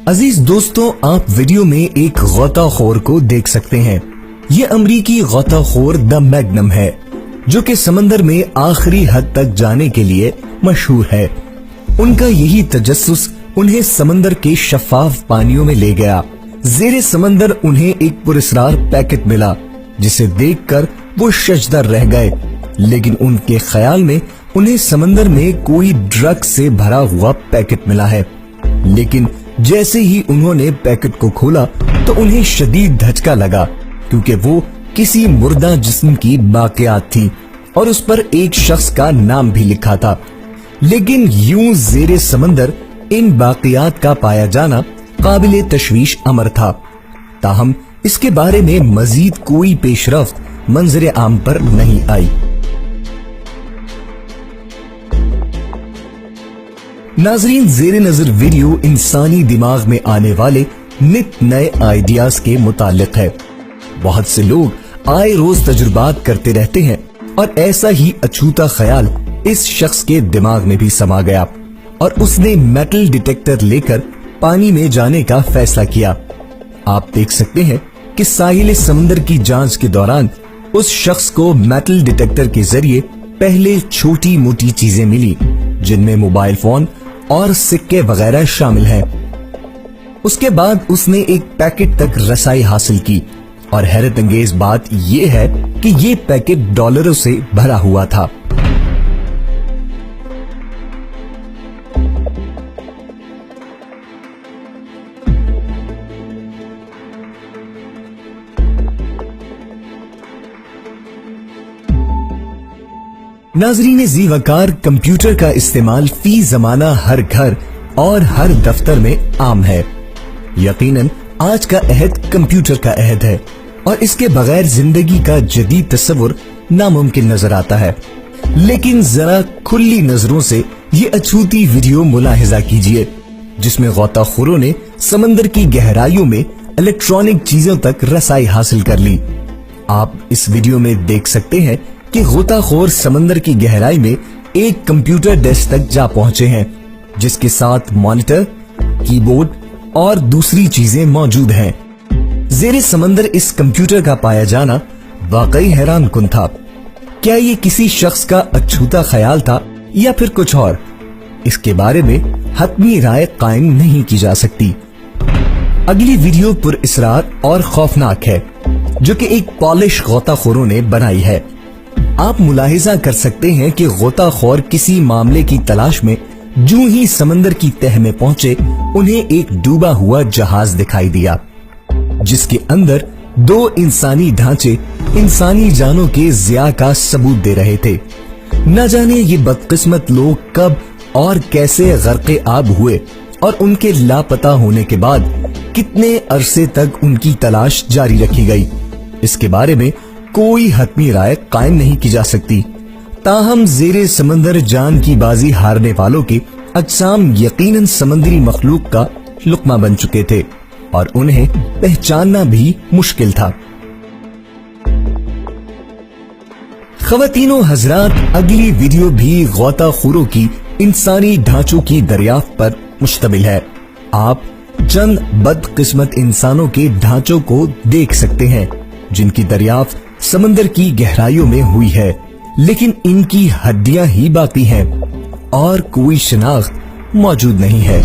अजीज दोस्तों, आप वीडियो में एक गौताखोर को देख सकते हैं। ये अमरीकी गौताखोर द मैग्नम है, जो कि समंदर में आखिरी हद तक जाने के लिए मशहूर है। उनका यही तजस्सुस उन्हें समंदर के शफाफ पानियों में ले गया। ज़ेरे समंदर उन्हें एक पुरस्कार पैकेट मिला, जिसे देखकर वो शशदर रह गए। लेकिन उनके ख्याल में उन्हें समंदर में कोई ड्रग से भरा हुआ पैकेट मिला है। लेकिन जैसे ही उन्होंने पैकेट को खोला तो उन्हें शदीद धचका लगा, क्योंकि वो किसी मुर्दा जिस्म की बाक़ियात थी और उस पर एक शख्स का नाम भी लिखा था। लेकिन यूं ज़ेरे समंदर इन बाक़ियात का पाया जाना काबिले तशवीश अमर था। ताहम इसके बारे में मजीद कोई पेशरफ्त मंजर आम पर नहीं आई। नाजरीन, ज़ेरे नजर वीडियो इंसानी दिमाग में आने वाले नित नए आइडियाज के मुतालिक है। बहुत से लोग आए रोज तजुर्बात करते रहते हैं और ऐसा ही अछूता ख्याल इस शख्स के दिमाग में भी समा गया और उसने मेटल डिटेक्टर लेकर पानी में जाने का फैसला किया। आप देख सकते हैं कि साहिल समंदर की जांच के दौरान उस शख्स को मेटल डिटेक्टर के जरिए पहले छोटी मोटी चीजें मिली, जिनमें मोबाइल फोन और सिक्के वगैरह शामिल हैं। उसके बाद उसने एक पैकेट तक रसाई हासिल की और हैरत अंगेज बात यह है कि ये पैकेट डॉलरों से भरा हुआ था। नाजरीन जी वकार, कंप्यूटर का इस्तेमाल फी जमाना हर घर और हर दफ्तर में आम है। यकीनन आज का अहद कंप्यूटर का अहद है और इसके बगैर जिंदगी का जदीद तस्वुर नामुमकिन नजर आता है। लेकिन जरा खुली नजरों से ये अछूती वीडियो मुलाहिजा कीजिए, जिसमें गौताखोरों ने समंदर की गहराइयों में इलेक्ट्रॉनिक चीजों तक रसाई हासिल कर ली। आप इस वीडियो में देख सकते हैं कि गोताखोर समंदर की गहराई में एक कंप्यूटर डेस्क तक जा पहुंचे हैं, जिसके साथ मॉनिटर, कीबोर्ड और दूसरी चीजें मौजूद हैं। ज़ेरे समंदर इस कंप्यूटर का पाया जाना वाकई हैरान कुन था। क्या ये किसी शख्स का अछूता ख्याल था या फिर कुछ और? इसके बारे में हतमी राय कायम नहीं की जा सकती। अगली वीडियो पुरअसरार और खौफनाक है, जो कि एक पॉलिश गोताखोरों ने बनाई है। आप मुलाहिजा कर सकते हैं कि गोताखोर किसी मामले की तलाश में जूं ही समंदर की तह में पहुंचे, उन्हें एक डूबा हुआ जहाज दिखाई दिया, जिसके अंदर दो इंसानी ढांचे इंसानी जानों के ज़िया का सबूत दे रहे थे। न जाने ये बदकिस्मत लोग कब और कैसे गर्क़े आब हुए और उनके लापता होने के बाद कितने अरसे तक उनकी तलाश जारी रखी गई। इसके बारे में कोई हतमी राय कायम नहीं की जा सकती। ताहम ज़ेरे समंदर जान की बाजी हारने वालों के अजसाम यकीनन समंदरी मखलूक का लुक्मा बन चुके थे और उन्हें पहचानना भी मुश्किल था। ख़वातीनो हज़रात, अगली वीडियो भी गौताखोरों की इंसानी ढांचों की दरियाफ्त पर मुश्तमिल है। आप चंद बदकिस्मत इंसानों के ढांचों को देख सकते हैं, जिनकी दरियाफ्त समंदर की गहराइयों में हुई है, लेकिन इनकी हड्डियां ही बाकी हैं और कोई शिनाख्त मौजूद नहीं है।